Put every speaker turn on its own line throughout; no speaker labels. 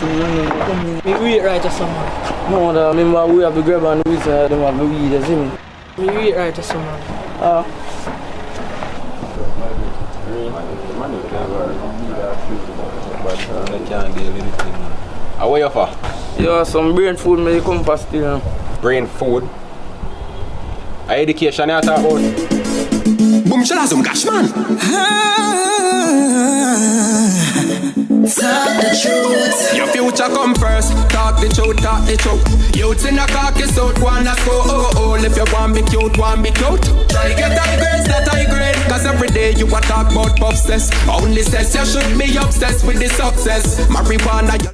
Me rate right to someone.
No, I remember we have the grab and we say them have the weed, you see me?
Me rate right to someone.
What you for?
Yeah, some brain food may come for still.
Brain food? Education you talk about?
Boom shalazum cash man. Talk the truth. Your future come first. Talk the truth, talk the truth. Youths in the caucus out, wanna score. Oh, if you want be cute, want be cute. Try get high grades, that high grade. Cause every day you a talk about puffstess. Only says you should be obsessed with the success. Marijuana, you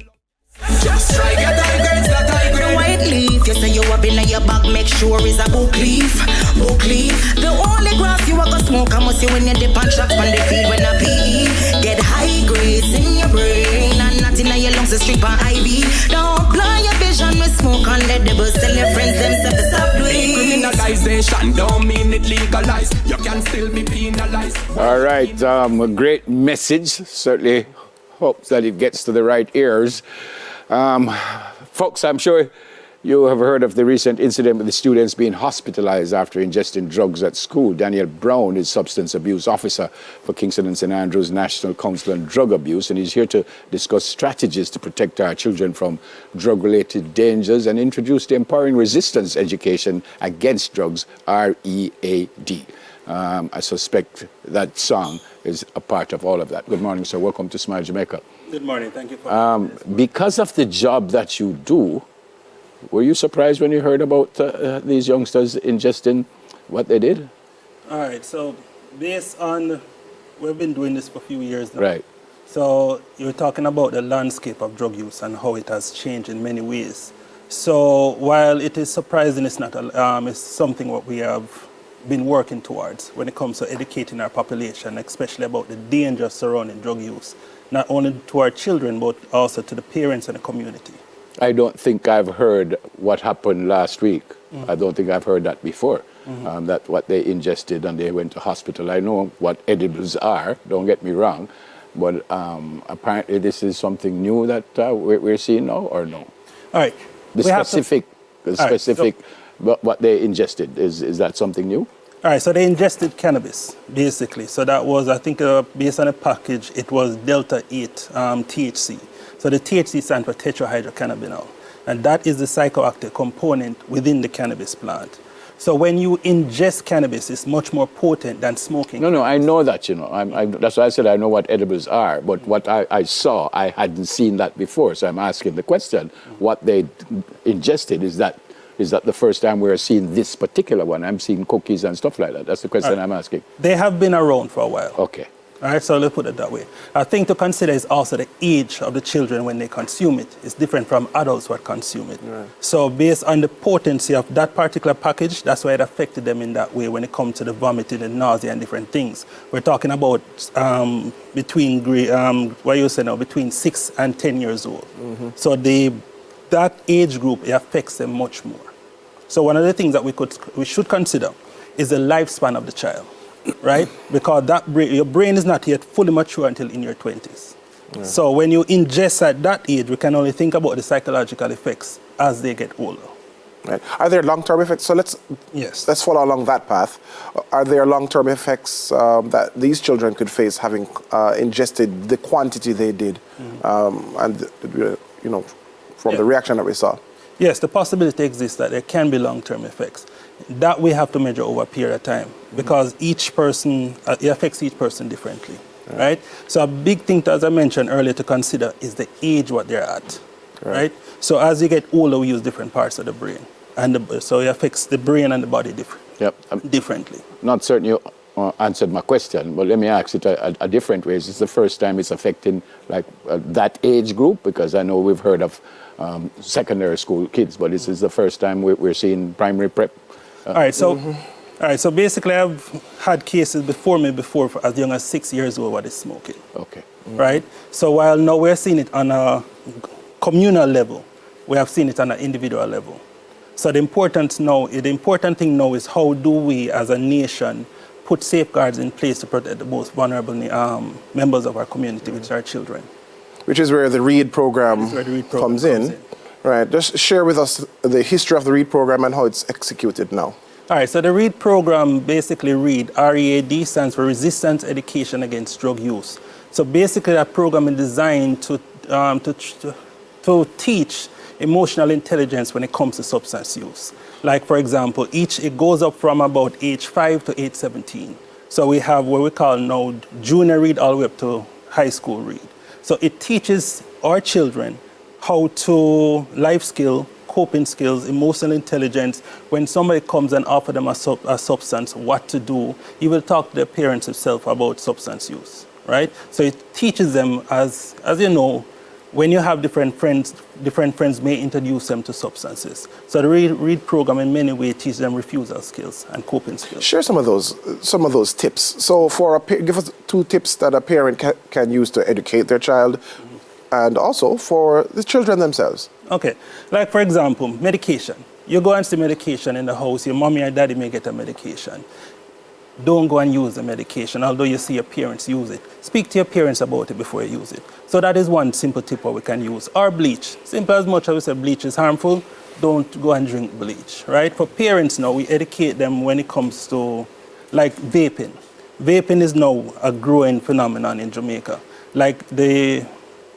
just try get high grades, that high grade.
The white leaf, you say you have in your bag, make sure is a book leaf. Book leaf. The only grass you are gonna smoke, I must see when you dip and tracks on the field when I pee. Get high grades in your brain and not in your lungs, a strip and IV. Don't blind your vision with smoke and the devil. Tell your friends themselves to stop doing.
Decriminalization don't mean it legalized. You can still be penalized.
All right, a great message. Certainly hope that it gets to the right ears. Folks, I'm sure you have heard of the recent incident with the students being hospitalized after ingesting drugs at school. Daniel Brown is substance abuse officer for Kingston and St. Andrews National Council on Drug Abuse, and he's here to discuss strategies to protect our children from drug-related dangers and introduce the Empowering Resistance Education Against Drugs, R.E.A.D. I suspect that song is a part of all of that. Good morning, sir. Welcome to Smile Jamaica.
Good morning. Thank you for
because of the job that you do, were you surprised when you heard about these youngsters ingesting what they did?
All right. So based on, we've been doing this for a few years now.
Right.
So you're talking about the landscape of drug use and how it has changed in many ways. So while it is surprising, it's not. It's something what we have been working towards when it comes to educating our population, especially about the dangers surrounding drug use, not only to our children, but also to the parents and the community.
I don't think I've heard what happened last week. Mm-hmm. I don't think I've heard that before, that what they ingested and they went to hospital. I know what edibles are, don't get me wrong, but apparently this is something new that we're seeing now, or no?
All right.
What they ingested, is that something new?
All right, so they ingested cannabis, basically. So that was, I think, based on the package, it was Delta 8 THC. So the THC stands for tetrahydrocannabinol. And that is the psychoactive component within the cannabis plant. So when you ingest cannabis, it's much more potent than smoking.
No, I know that, you know. That's why I said I know what edibles are. But what I saw, I hadn't seen that before. So I'm asking the question, what they ingested, is that the first time we're seeing this particular one? I'm seeing cookies and stuff like that. That's the question I'm asking.
They have been around for a while.
Okay.
All right, so let's put it that way. A thing to consider is also the age of the children when they consume it. It's different from adults who consume it. Right. So based on the potency of that particular package, that's why it affected them in that way when it comes to the vomiting and nausea and different things. We're talking about between 6 and 10 years old. Mm-hmm. So that age group, it affects them much more. So one of the things that we should consider is the lifespan of the child, right? Because your brain is not yet fully mature until in your 20s. Yeah. So when you ingest at that age, we can only think about the psychological effects as they get older.
Right. Are there long-term effects? So let's follow along that path. Are there long-term effects that these children could face having ingested the quantity they did, from the reaction that we saw?
Yes, the possibility exists that there can be long-term effects. That we have to measure over a period of time because each person, it affects each person differently, right? So a big thing, as I mentioned earlier, to consider is the age what they're at, right? So as you get older, we use different parts of the brain. So it affects the brain and the body differently.
Not certain you answered my question, but let me ask it a different way. Is this the first time it's affecting that age group? Because I know we've heard of secondary school kids, but this is the first time we're seeing primary prep.
All right, so basically I've had cases before for as young as 6 years old what is smoking. Okay. Right? So while now we're seeing it on a communal level, we have seen it on an individual level. So the important thing now is how do we as a nation put safeguards in place to protect the most vulnerable members of our community, which are children.
Which is where the R.E.A.D program, comes in. Right. Just share with us the history of the R.E.A.D program and how it's executed now.
All right, so the R.E.A.D program, basically R.E.A.D, R-E-A.D stands for Resistance Education Against Drug Use. So basically that program is designed to teach emotional intelligence when it comes to substance use. Like, for example, it goes up from about age 5 to age 17. So we have what we call now junior R.E.A.D all the way up to high school R.E.A.D. So it teaches our children how to life skill, coping skills, emotional intelligence. When somebody comes and offers them a substance, what to do, you will talk to their parents itself about substance use, right? So it teaches them, as you know, when you have different friends may introduce them to substances. So the R.E.A.D program in many ways teaches them refusal skills and coping skills.
Share some of those tips. So give us 2 tips that a parent can use to educate their child, and also for the children themselves.
Okay, like for example, medication. You go and see medication in the house, your mommy or daddy may get a medication. Don't go and use the medication, although you see your parents use it. Speak to your parents about it before you use it. So that is one simple tip that we can use. Or bleach. Simple as much as we say bleach is harmful, don't go and drink bleach, right? For parents now, we educate them when it comes to, like, vaping. Vaping is now a growing phenomenon in Jamaica. Like the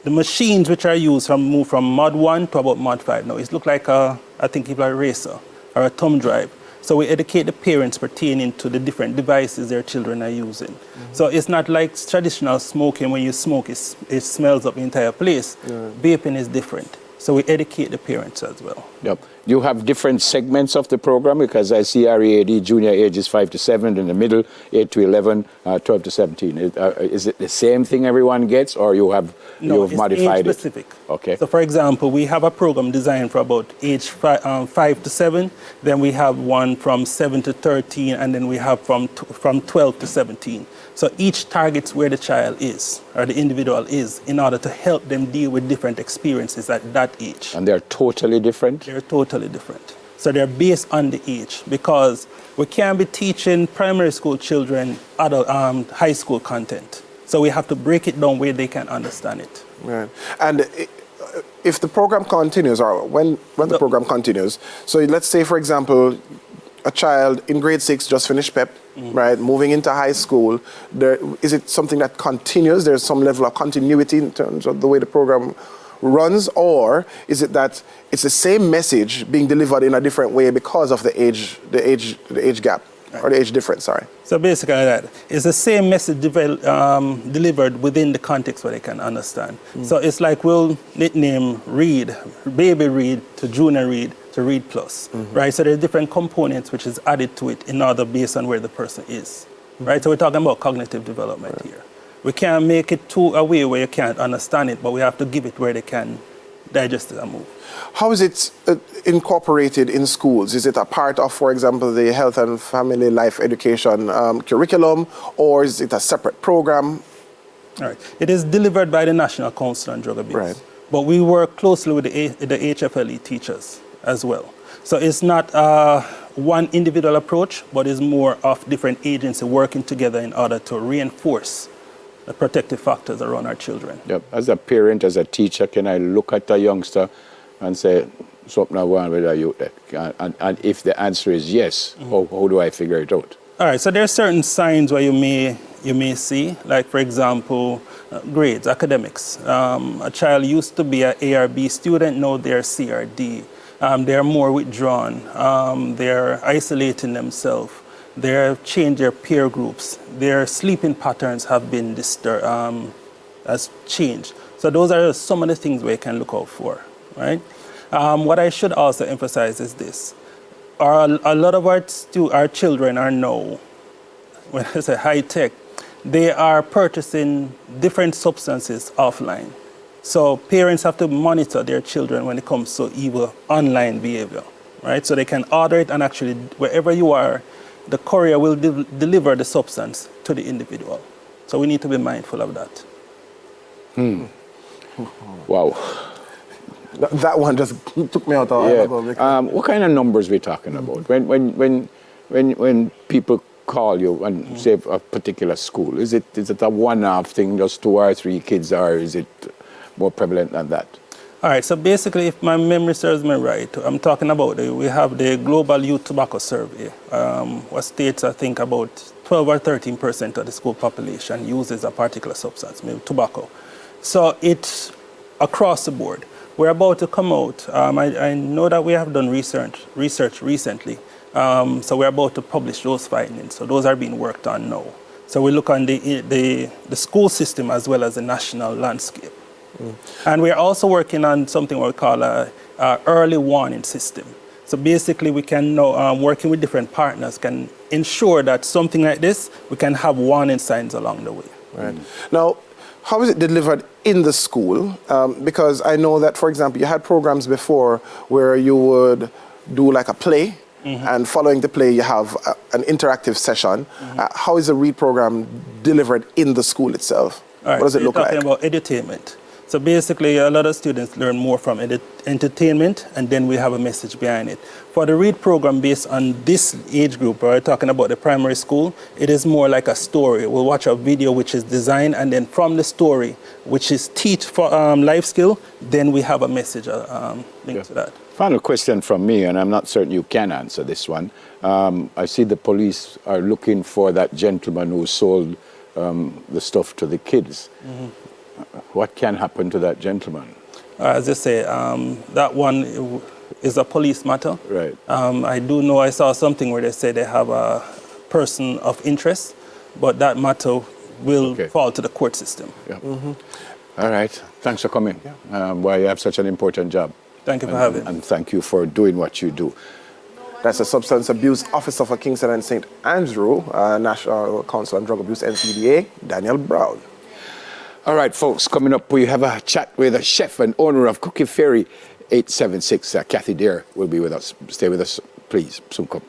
machines which are used move from mod 1 to about mod 5 now. It looks like I think it's like a eraser or a thumb drive. So we educate the parents pertaining to the different devices their children are using. So it's not like traditional smoking. When you smoke, it smells up the entire place. Vaping is different. So we educate the parents as well.
Yep. You have different segments of the program, because I see R.E.A.D junior ages 5 to 7, in the middle 8 to 11, 12 to 17. Is it the same thing everyone gets, or you have modified
age specific.
it? Okay.
So for example, we have a program designed for about age 5 to 7. Then we have one from 7 to 13, and then we have from 12 to 17. So each targets where the child is, or the individual is, in order to help them deal with different experiences at that age.
And they're totally different?
They're totally different. So they're based on the age, because we can't be teaching primary school children high school content. So we have to break it down where they can understand it.
Right. And if the program continues, or when the program continues, so let's say, for example, a child in grade 6 just finished PEP, right, moving into high school, is it something that continues? There's some level of continuity in terms of the way the program runs, or is it that it's the same message being delivered in a different way because of the age gap, or the age difference, sorry?
So basically that, it's the same message delivered within the context where they can understand. So it's like we'll nickname R.E.A.D, baby R.E.A.D to junior R.E.A.D to R.E.A.D plus, right? So there's different components which is added to it in order based on where the person is, right? So we're talking about cognitive development here. We can't make it too away where you can't understand it, but we have to give it where they can digest it and move.
How is it incorporated in schools? Is it a part of, for example, the health and family life education curriculum, or is it a separate program?
All right. It is delivered by the National Council on Drug Abuse.
Right.
But we work closely with the HFLE teachers as well. So it's not one individual approach, but it's more of different agencies working together in order to reinforce the protective factors around our children.
Yep. As a parent, as a teacher, can I look at a youngster and say, something I want with a youth? And if the answer is yes, how do I figure it out?
All right, so there are certain signs where you may see, like for example, grades, academics. A child used to be an A or B student, now they're C or D. They're more withdrawn. They're isolating themselves. They're changed their peer groups. Their sleeping patterns have been has changed. So those are some of the things we can look out for, right? What I should also emphasize is this. A lot of our children are now, when I say high tech, they are purchasing different substances offline. So parents have to monitor their children when it comes to evil online behavior, right? So they can order it, and actually wherever you are, the courier will deliver the substance to the individual. So we need to be mindful of that.
Wow.
That one just took me out of
what kind of numbers are we talking about? When people call you and say a particular school, is it a one-off thing, just 2 or 3 kids, or is it more prevalent than that?
All right, so basically, if my memory serves me right, I'm talking about we have the Global Youth Tobacco Survey, what states, I think, about 12 or 13% of the school population uses a particular substance, maybe tobacco. So it's across the board. We're about to come out. I know that we have done research recently, so we're about to publish those findings. So those are being worked on now. So we look on the school system as well as the national landscape. And we're also working on something we call a early warning system. So basically we can now, working with different partners, can ensure that something like this, we can have warning signs along the way.
Right. Now, how is it delivered in the school? Because I know that, for example, you had programs before where you would do like a play, and following the play, you have an interactive session. How is the READ program delivered in the school itself?
All right,
what does it look like?
Talking about edutainment. So basically, a lot of students learn more from entertainment, and then we have a message behind it. For the READ program, based on this age group, we're talking about the primary school, it is more like a story. We'll watch a video which is designed, and then from the story, which is teach for life skill, then we have a message linked to that.
Final question from me, and I'm not certain you can answer this one. I see the police are looking for that gentleman who sold the stuff to the kids. What can happen to that gentleman?
As I say, that one is a police matter.
Right.
I do know I saw something where they say they have a person of interest, but that matter will fall to the court system.
Yeah. All right. Thanks for coming. Why you have such an important job.
Thank you for having me.
And thank you for doing what you do.
That's the Substance Abuse Officer for Kingston and St. Andrew, National Council on Drug Abuse, NCDA, Daniel Brown.
All right, folks, coming up, we have a chat with a chef and owner of Cookie Ferry 876. Kathy Dare will be with us. Stay with us, please. Soon come.